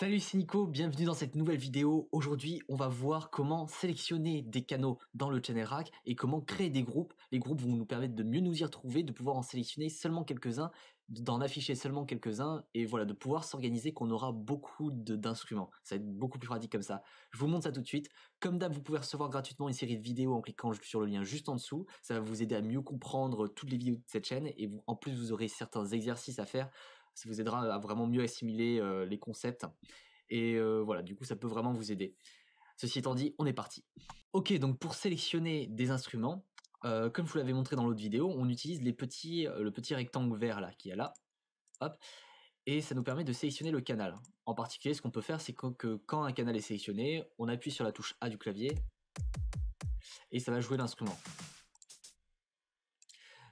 Salut, c'est Nico, bienvenue dans cette nouvelle vidéo. Aujourd'hui, on va voir comment sélectionner des canaux dans le Channel Rack et comment créer des groupes. Les groupes vont nous permettre de mieux nous y retrouver, de pouvoir en sélectionner seulement quelques-uns, d'en afficher seulement quelques-uns et voilà, de pouvoir s'organiser qu'on aura beaucoup d'instruments. Ça va être beaucoup plus pratique comme ça. Je vous montre ça tout de suite. Comme d'hab, vous pouvez recevoir gratuitement une série de vidéos en cliquant sur le lien juste en dessous. Ça va vous aider à mieux comprendre toutes les vidéos de cette chaîne et en plus, vous aurez certains exercices à faire. Ça vous aidera à vraiment mieux assimiler les concepts. Et voilà, du coup, ça peut vraiment vous aider. Ceci étant dit, on est parti. Ok, donc pour sélectionner des instruments, comme je vous l'avais montré dans l'autre vidéo, on utilise le petit rectangle vert là, qui est là. Hop. Et ça nous permet de sélectionner le canal. En particulier, ce qu'on peut faire, c'est que quand un canal est sélectionné, on appuie sur la touche A du clavier et ça va jouer l'instrument.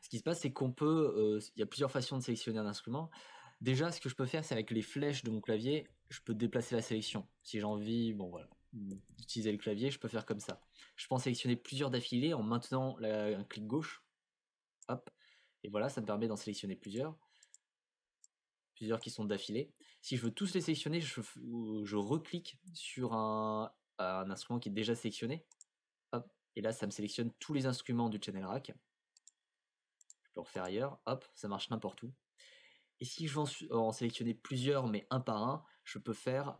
Ce qui se passe, c'est qu'on peut... il y a plusieurs façons de sélectionner un instrument. Déjà, ce que je peux faire, c'est avec les flèches de mon clavier, je peux déplacer la sélection. Si j'ai envie, bon voilà, d'utiliser le clavier, je peux faire comme ça. Je peux en sélectionner plusieurs d'affilée en maintenant un clic gauche. Hop. Et voilà, ça me permet d'en sélectionner plusieurs. Plusieurs qui sont d'affilée. Si je veux tous les sélectionner, je reclique sur un instrument qui est déjà sélectionné. Hop. Et là, ça me sélectionne tous les instruments du Channel Rack. Je peux refaire ailleurs. Hop, ça marche n'importe où. Et si je veux en sélectionner plusieurs, mais un par un, je peux faire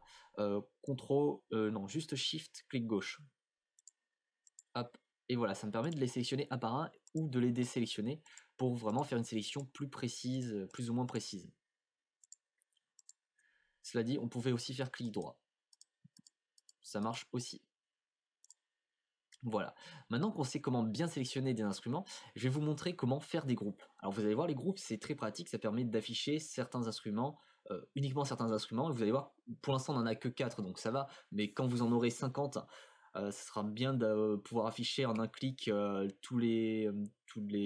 juste Shift, clic gauche. Hop. Et voilà, ça me permet de les sélectionner un par un ou de les désélectionner pour vraiment faire une sélection plus précise, plus ou moins précise. Cela dit, on pouvait aussi faire clic droit. Ça marche aussi. Voilà. Maintenant qu'on sait comment bien sélectionner des instruments, je vais vous montrer comment faire des groupes. Alors vous allez voir, les groupes, c'est très pratique, ça permet d'afficher certains instruments, uniquement certains instruments. Vous allez voir, pour l'instant, on n'en a que 4, donc ça va, mais quand vous en aurez 50, ce sera bien de pouvoir afficher en un clic tous les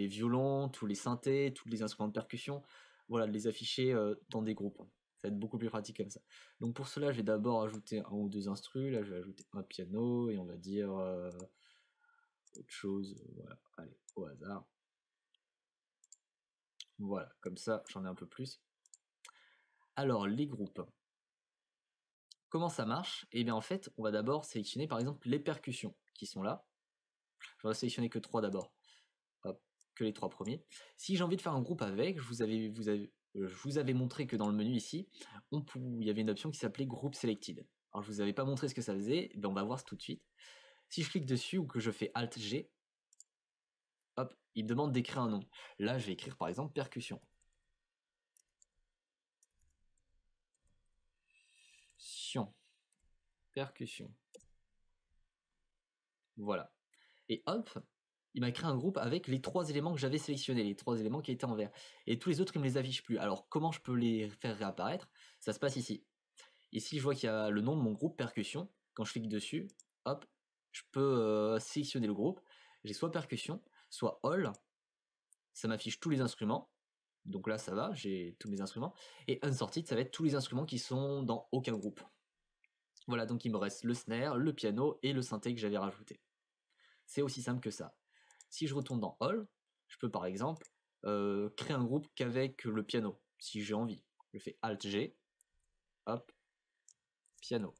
violons, tous les synthés, tous les instruments de percussion, voilà, de les afficher dans des groupes. Ça va être beaucoup plus pratique comme ça. Donc pour cela, je vais d'abord ajouter un ou deux instrus. Là, je vais ajouter un piano et on va dire autre chose. Voilà, allez, au hasard. Voilà, comme ça, j'en ai un peu plus. Alors, les groupes. Comment ça marche? Eh bien, en fait, on va d'abord sélectionner, par exemple, les percussions qui sont là. Je vais sélectionner que 3 d'abord. Hop, que les 3 premiers. Si j'ai envie de faire un groupe avec, je vous avais montré que dans le menu ici, il y avait une option qui s'appelait Group Selected. Alors je vous avais pas montré ce que ça faisait, ben on va voir tout de suite. Si je clique dessus ou que je fais Alt G, hop, il me demande d'écrire un nom. Là, je vais écrire par exemple percussion. Percussion. Voilà. Et hop, il m'a créé un groupe avec les 3 éléments que j'avais sélectionnés, les 3 éléments qui étaient en vert. Et tous les autres, il me les affiche plus. Alors comment je peux les faire réapparaître? Ça se passe ici. Ici, je vois qu'il y a le nom de mon groupe percussion. Quand je clique dessus, hop, je peux sélectionner le groupe. J'ai soit percussion, soit all. Ça m'affiche tous les instruments. Donc là, ça va, j'ai tous mes instruments. Et unsorted, ça va être tous les instruments qui sont dans aucun groupe. Voilà, donc il me reste le snare, le piano et le synthé que j'avais rajouté. C'est aussi simple que ça. Si je retourne dans all, je peux par exemple créer un groupe qu'avec le piano, si j'ai envie. Je fais Alt G, hop, piano.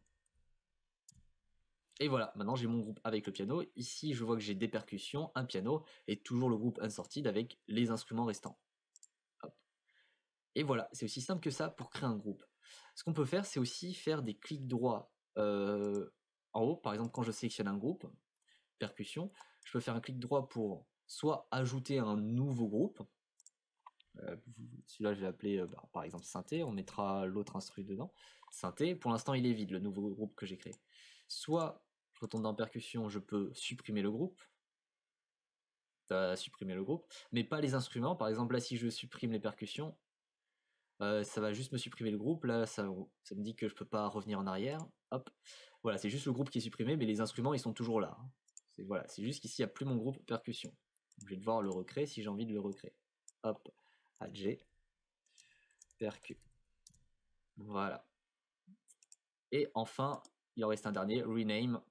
Et voilà, maintenant j'ai mon groupe avec le piano. Ici, je vois que j'ai des percussions, un piano, et toujours le groupe unsorted avec les instruments restants. Hop. Et voilà, c'est aussi simple que ça pour créer un groupe. Ce qu'on peut faire, c'est aussi faire des clics droits en haut. Par exemple, quand je sélectionne un groupe, percussion, je peux faire un clic droit pour soit ajouter un nouveau groupe. Celui-là, je vais l'appeler par exemple synthé. On mettra l'autre instru dedans. Synthé, pour l'instant, il est vide, le nouveau groupe que j'ai créé. Soit, je retourne dans percussion, je peux supprimer le groupe. Supprimer le groupe, mais pas les instruments. Par exemple, là, si je supprime les percussions, ça va juste me supprimer le groupe. Là, ça me dit que je peux pas revenir en arrière. Hop, voilà, c'est juste le groupe qui est supprimé, mais les instruments, ils sont toujours là. Voilà, c'est juste qu'ici, il n'y a plus mon groupe percussion. Donc, je vais devoir le recréer si j'ai envie de le recréer. Hop, G, percu. Voilà. Et enfin, il en reste un dernier, rename,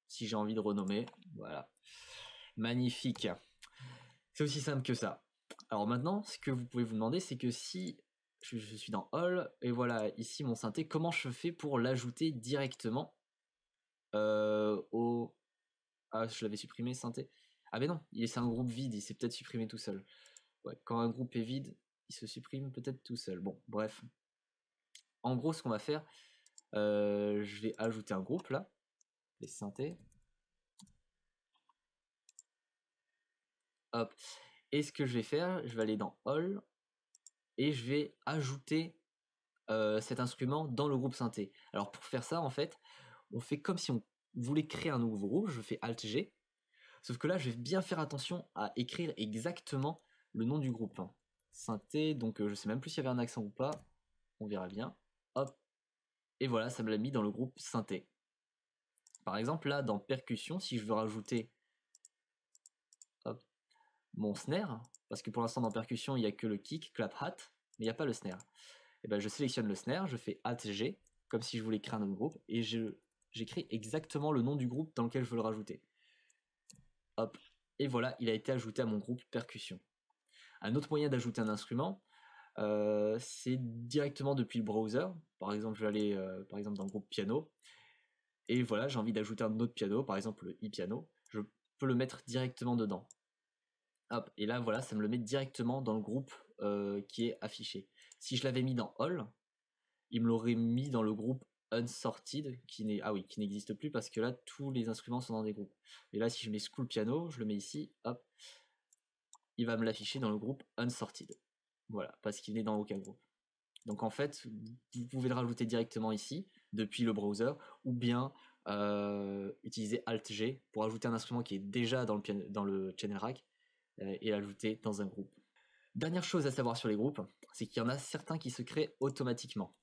si j'ai envie de renommer. Voilà. Magnifique. C'est aussi simple que ça. Alors maintenant, ce que vous pouvez vous demander, c'est que si je suis dans All, et voilà, ici mon synthé, comment je fais pour l'ajouter directement au... Ah, je l'avais supprimé, synthé. Ah ben non, c'est un groupe vide, il s'est peut-être supprimé tout seul. Ouais, quand un groupe est vide, il se supprime peut-être tout seul. Bon, bref. En gros, ce qu'on va faire, je vais ajouter un groupe là, les synthés. Hop. Et ce que je vais faire, je vais aller dans All et je vais ajouter cet instrument dans le groupe synthé. Alors pour faire ça, en fait, on fait comme si on voulait créer un nouveau groupe. Je fais Alt G. Sauf que là, je vais bien faire attention à écrire exactement le nom du groupe. Synthé, donc je sais même plus s'il y avait un accent ou pas. On verra bien. Hop. Et voilà, ça me l'a mis dans le groupe synthé. Par exemple, là, dans percussion, si je veux rajouter mon snare, parce que pour l'instant dans percussion, il n'y a que le kick, clap, hat, mais il n'y a pas le snare. Et ben, je sélectionne le snare, je fais Alt G, comme si je voulais créer un autre groupe, et j'écris exactement le nom du groupe dans lequel je veux le rajouter. Hop. Et voilà, il a été ajouté à mon groupe percussion. Un autre moyen d'ajouter un instrument, c'est directement depuis le browser. Par exemple, je vais aller par exemple dans le groupe piano. Et voilà, j'ai envie d'ajouter un autre piano, par exemple le e-piano. Je peux le mettre directement dedans. Hop, et là, voilà, ça me le met directement dans le groupe qui est affiché. Si je l'avais mis dans All, il me l'aurait mis dans le groupe Unsorted, qui n'existe plus parce que là, tous les instruments sont dans des groupes. Et là, si je mets School Piano, je le mets ici, hop, il va me l'afficher dans le groupe Unsorted. Voilà, parce qu'il n'est dans aucun groupe. Donc en fait, vous pouvez le rajouter directement ici, depuis le browser, ou bien utiliser Alt-G pour ajouter un instrument qui est déjà dans le channel rack et l'ajouter dans un groupe. Dernière chose à savoir sur les groupes, c'est qu'il y en a certains qui se créent automatiquement.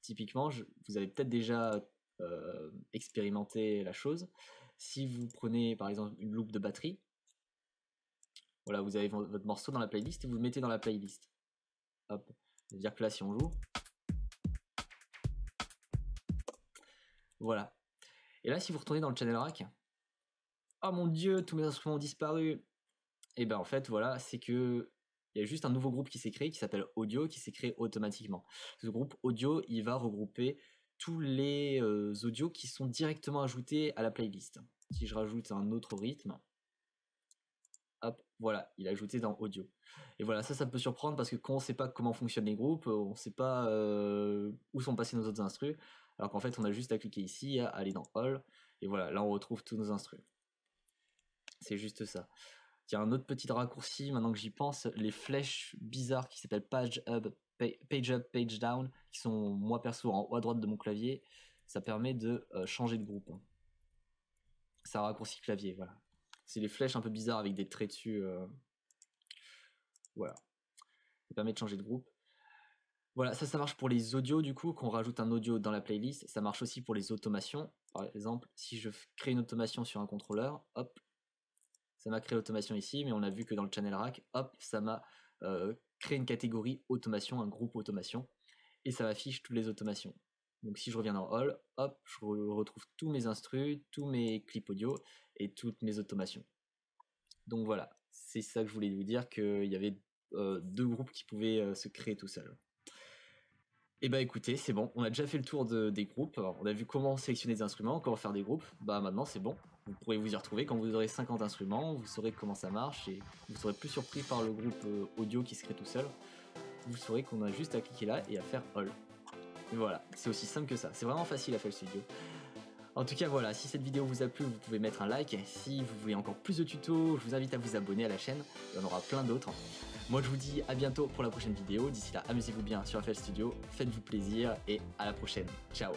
Typiquement, vous avez peut-être déjà expérimenté la chose. Si vous prenez par exemple une loupe de batterie, voilà, vous avez votre morceau dans la playlist et vous le mettez dans la playlist. Hop, c'est-à-dire que là, si on joue, voilà. Et là, si vous retournez dans le channel rack, oh mon dieu, tous mes instruments ont disparu. Et ben en fait, voilà, c'est que il y a juste un nouveau groupe qui s'est créé qui s'appelle Audio, qui s'est créé automatiquement. Ce groupe Audio, il va regrouper tous les audios qui sont directement ajoutés à la playlist. Si je rajoute un autre rythme, hop, voilà, il est ajouté dans Audio. Et voilà, ça peut surprendre parce que quand on ne sait pas comment fonctionnent les groupes, on ne sait pas où sont passés nos autres instrus, alors qu'en fait, on a juste à cliquer ici, à aller dans All, et voilà, là on retrouve tous nos instrus. C'est juste ça. Il y a un autre petit raccourci, maintenant que j'y pense, les flèches bizarres qui s'appellent page up, page down, qui sont moi perso en haut à droite de mon clavier, ça permet de changer de groupe. C'est un raccourci clavier, voilà. C'est les flèches un peu bizarres avec des traits dessus. Voilà. Ça permet de changer de groupe. Voilà, ça marche pour les audios du coup, qu'on rajoute un audio dans la playlist. Ça marche aussi pour les automations. Par exemple, si je crée une automation sur un contrôleur, hop, ça m'a créé l'automation ici, mais on a vu que dans le channel rack, hop, ça m'a créé une catégorie automation, un groupe automation, et ça m'affiche toutes les automations. Donc si je reviens dans All, hop, je retrouve tous mes instrus, tous mes clips audio et toutes mes automations. Donc voilà, c'est ça que je voulais vous dire, qu'il y avait deux groupes qui pouvaient se créer tout seuls. Et bah écoutez, c'est bon, on a déjà fait le tour des groupes, alors, on a vu comment sélectionner des instruments, comment faire des groupes, bah maintenant c'est bon, vous pourrez vous y retrouver quand vous aurez 50 instruments, vous saurez comment ça marche et vous serez plus surpris par le groupe audio qui se crée tout seul, vous saurez qu'on a juste à cliquer là et à faire All. Et voilà, c'est aussi simple que ça, c'est vraiment facile à faire le studio. En tout cas voilà, si cette vidéo vous a plu, vous pouvez mettre un like, si vous voulez encore plus de tutos, je vous invite à vous abonner à la chaîne, il y en aura plein d'autres. Moi je vous dis à bientôt pour la prochaine vidéo, d'ici là amusez-vous bien sur FL Studio, faites-vous plaisir et à la prochaine, ciao.